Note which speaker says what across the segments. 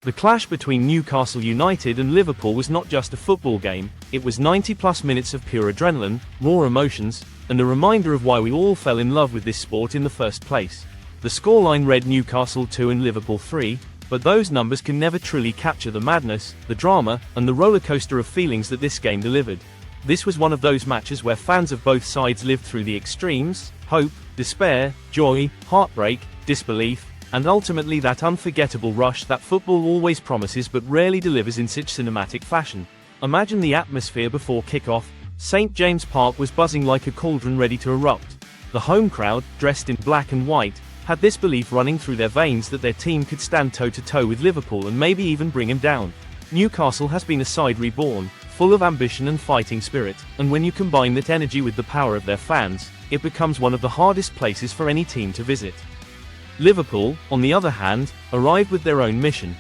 Speaker 1: The clash between Newcastle United and Liverpool was not just a football game, it was 90+ minutes of pure adrenaline, raw emotions, and a reminder of why we all fell in love with this sport in the first place. The scoreline read Newcastle 2 and Liverpool 3, but those numbers can never truly capture the madness, the drama, and the rollercoaster of feelings that this game delivered. This was one of those matches where fans of both sides lived through the extremes: hope, despair, joy, heartbreak, disbelief, and ultimately that unforgettable rush that football always promises but rarely delivers in such cinematic fashion. Imagine the atmosphere before kickoff. St. James' Park was buzzing like a cauldron ready to erupt. The home crowd, dressed in black and white, had this belief running through their veins that their team could stand toe-to-toe with Liverpool and maybe even bring him down. Newcastle has been a side reborn, full of ambition and fighting spirit, and when you combine that energy with the power of their fans, it becomes one of the hardest places for any team to visit. Liverpool, on the other hand, arrived with their own mission.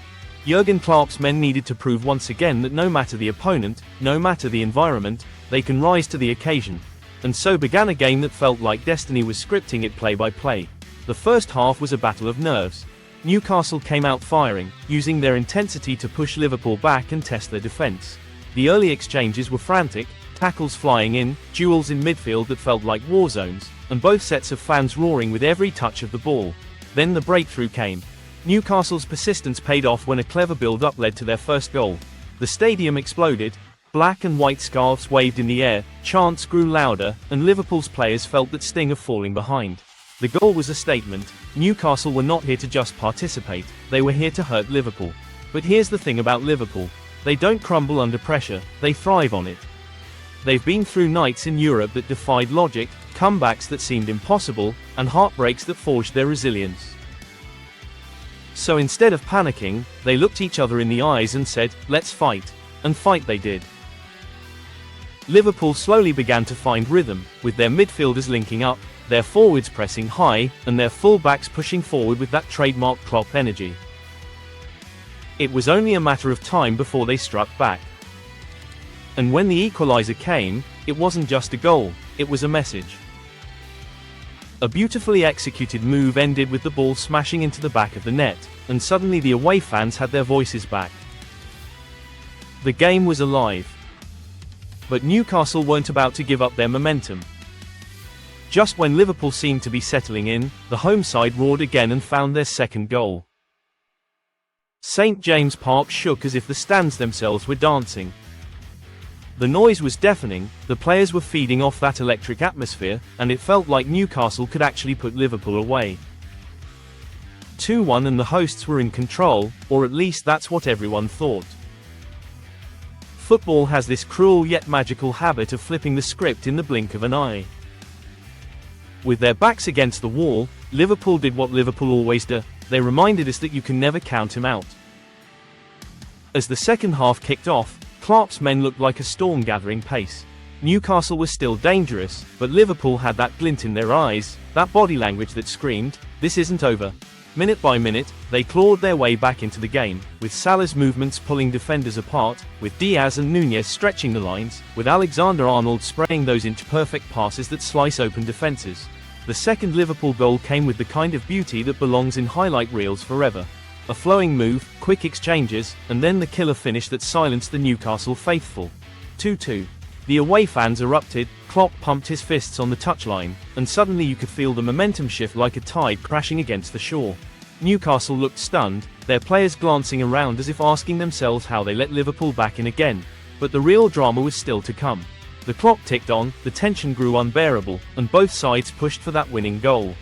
Speaker 1: Jurgen Klopp's men needed to prove once again that no matter the opponent, no matter the environment, they can rise to the occasion. And so began a game that felt like destiny was scripting it play by play. The first half was a battle of nerves. Newcastle came out firing, using their intensity to push Liverpool back and test their defense. The early exchanges were frantic, tackles flying in, duels in midfield that felt like war zones, and both sets of fans roaring with every touch of the ball. Then the breakthrough came. Newcastle's persistence paid off when a clever build-up led to their first goal. The stadium exploded, black and white scarves waved in the air, chants grew louder, and Liverpool's players felt that sting of falling behind. The goal was a statement. Newcastle were not here to just participate, they were here to hurt Liverpool. But here's the thing about Liverpool. They don't crumble under pressure, they thrive on it. They've been through nights in Europe that defied logic, comebacks that seemed impossible, and heartbreaks that forged their resilience. So instead of panicking, they looked each other in the eyes and said, "Let's fight." And fight they did. Liverpool slowly began to find rhythm, with their midfielders linking up, their forwards pressing high, and their full-backs pushing forward with that trademark Klopp energy. It was only a matter of time before they struck back. And when the equalizer came, it wasn't just a goal, it was a message. A beautifully executed move ended with the ball smashing into the back of the net, and suddenly the away fans had their voices back. The game was alive. But Newcastle weren't about to give up their momentum. Just when Liverpool seemed to be settling in, the home side roared again and found their second goal. St. James' Park shook as if the stands themselves were dancing. The noise was deafening, the players were feeding off that electric atmosphere, and it felt like Newcastle could actually put Liverpool away. 2-1 and the hosts were in control, or at least that's what everyone thought. Football has this cruel yet magical habit of flipping the script in the blink of an eye. With their backs against the wall, Liverpool did what Liverpool always do, they reminded us that you can never count him out. As the second half kicked off, Klopp's men looked like a storm gathering pace. Newcastle was still dangerous, but Liverpool had that glint in their eyes, that body language that screamed, "This isn't over." Minute by minute, they clawed their way back into the game, with Salah's movements pulling defenders apart, with Diaz and Nunez stretching the lines, with Alexander-Arnold spraying those inch-perfect passes that slice open defenses. The second Liverpool goal came with the kind of beauty that belongs in highlight reels forever. A flowing move, quick exchanges, and then the killer finish that silenced the Newcastle faithful. 2-2. The away fans erupted, Klopp pumped his fists on the touchline, and suddenly you could feel the momentum shift like a tide crashing against the shore. Newcastle looked stunned, their players glancing around as if asking themselves how they let Liverpool back in again. But the real drama was still to come. The clock ticked on, the tension grew unbearable, and both sides pushed for that winning goal.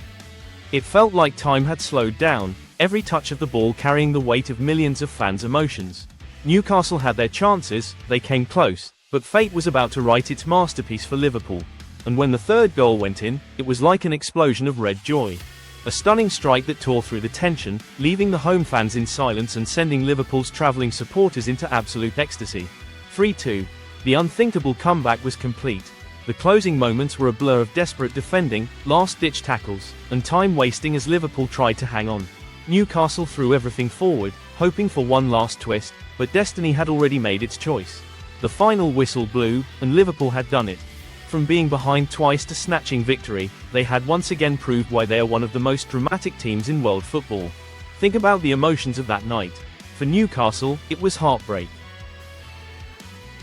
Speaker 1: It felt like time had slowed down, every touch of the ball carrying the weight of millions of fans' emotions. Newcastle had their chances, they came close, but fate was about to write its masterpiece for Liverpool. And when the third goal went in, it was like an explosion of red joy. A stunning strike that tore through the tension, leaving the home fans in silence and sending Liverpool's travelling supporters into absolute ecstasy. 3-2. The unthinkable comeback was complete. The closing moments were a blur of desperate defending, last-ditch tackles, and time wasting as Liverpool tried to hang on. Newcastle threw everything forward, hoping for one last twist, but destiny had already made its choice. The final whistle blew, and Liverpool had done it. From being behind twice to snatching victory, they had once again proved why they are one of the most dramatic teams in world football. Think about the emotions of that night. For Newcastle, it was heartbreak.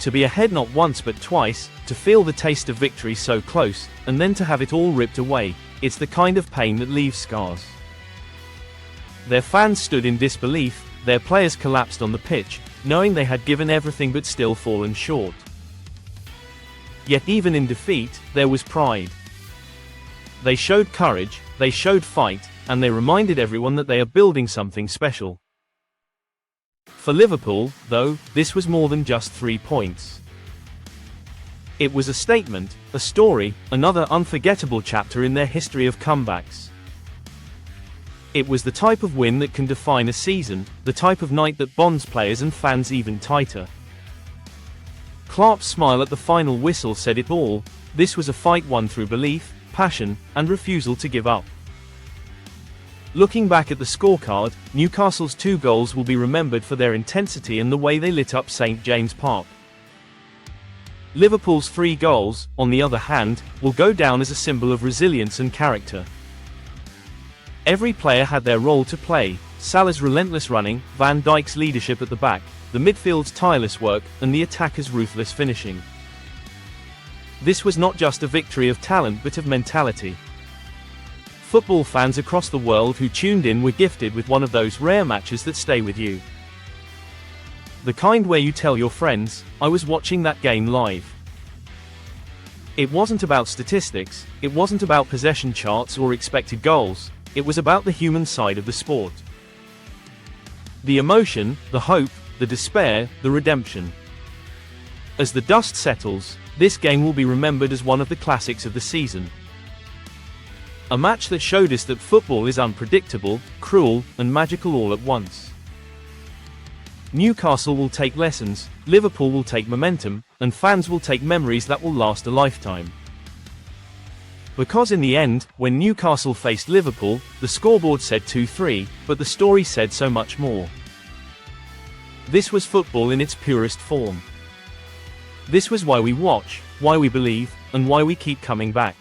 Speaker 1: To be ahead not once but twice, to feel the taste of victory so close, and then to have it all ripped away, it's the kind of pain that leaves scars. Their fans stood in disbelief, their players collapsed on the pitch, knowing they had given everything but still fallen short. Yet even in defeat, there was pride. They showed courage, they showed fight, and they reminded everyone that they are building something special. For Liverpool, though, this was more than just 3 points. It was a statement, a story, another unforgettable chapter in their history of comebacks. It was the type of win that can define a season, the type of night that bonds players and fans even tighter. Klopp's smile at the final whistle said it all. This was a fight won through belief, passion, and refusal to give up. Looking back at the scorecard, Newcastle's 2 goals will be remembered for their intensity and the way they lit up St James Park. Liverpool's 3 goals, on the other hand, will go down as a symbol of resilience and character. Every player had their role to play: Salah's relentless running, Van Dijk's leadership at the back, the midfield's tireless work, and the attacker's ruthless finishing. This was not just a victory of talent but of mentality. Football fans across the world who tuned in were gifted with one of those rare matches that stay with you. The kind where you tell your friends, "I was watching that game live." It wasn't about statistics, it wasn't about possession charts or expected goals, it was about the human side of the sport. The emotion, the hope, the despair, the redemption. As the dust settles, this game will be remembered as one of the classics of the season. A match that showed us that football is unpredictable, cruel, and magical all at once. Newcastle will take lessons, Liverpool will take momentum, and fans will take memories that will last a lifetime. Because in the end, when Newcastle faced Liverpool, the scoreboard said 2-3, but the story said so much more. This was football in its purest form. This was why we watch, why we believe, and why we keep coming back.